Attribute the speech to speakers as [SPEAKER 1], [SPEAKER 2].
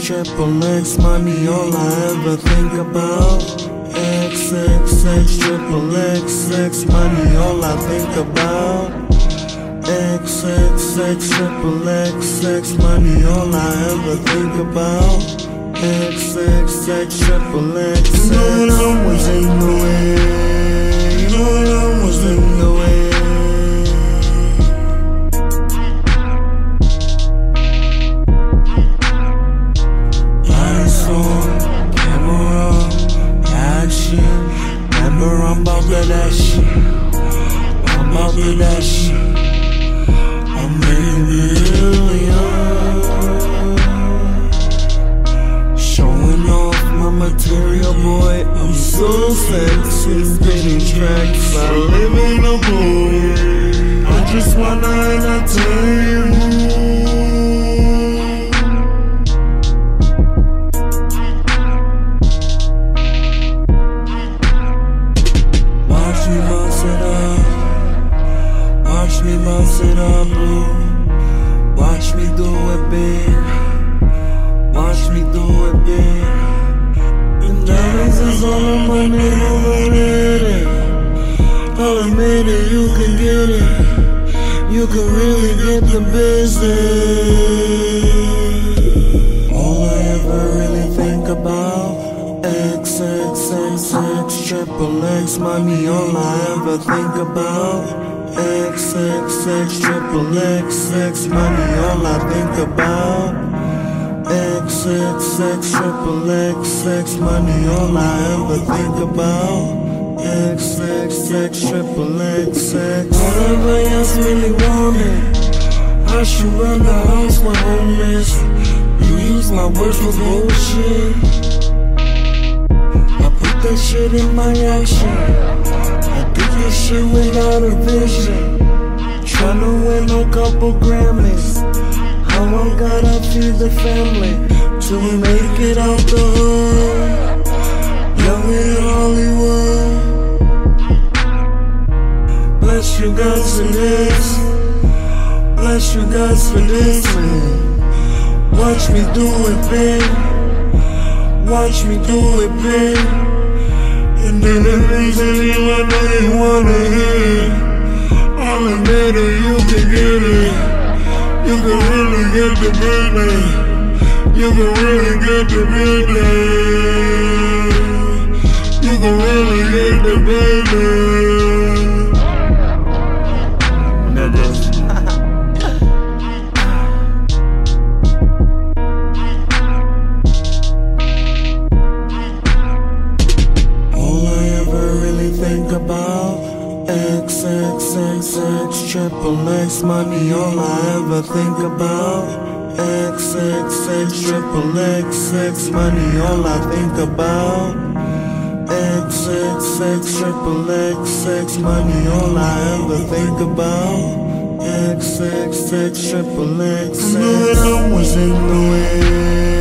[SPEAKER 1] triple X money, all I ever think about. XXX triple XX money, all I think about. XXX triple XX money, all I ever think about. XXX triple XX. You know I was in the way. You know I was in the way. Lights on, camera, action. Remember I'm about that shit. I'm about that shit. I'm making millions, showing off my material, boy. I'm so sexy, spinning tracks. I live in a boom. I just wanna entertain you. Watch me bounce it up. Watch me bounce it up, bro. Watch me do it big. Watch me do it big. And diamonds is all of my name, I'll admit it. I'll admit it, you can get it. You can really get the business. All I ever really think about. XXXX triple X money, all I ever think about. XXX triple XX money, all I think about. XXX triple XX money, all I ever think about. XXX triple XX. Whatever else really wanted, I should run the house with homeless. You use my words for bullshit. I put that shit in my action. Did this shit without a vision. Tryna win a couple Grammys. How I gotta feed the family to make it out the hood. Young in Hollywood. Bless you guys for this. Bless you guys for this, man. Watch me do it big. Watch me do it big. And then the reason you I know you wanna hear. I'll admit it, you can get it. You can really get the business. You can really get the business. You can really get the business. Think about XXXX triple X money, all I ever think about. XXX triple XX money, all I think about. XXX triple XX money, all I ever think about. XXX triple XX. I knew I was in the way.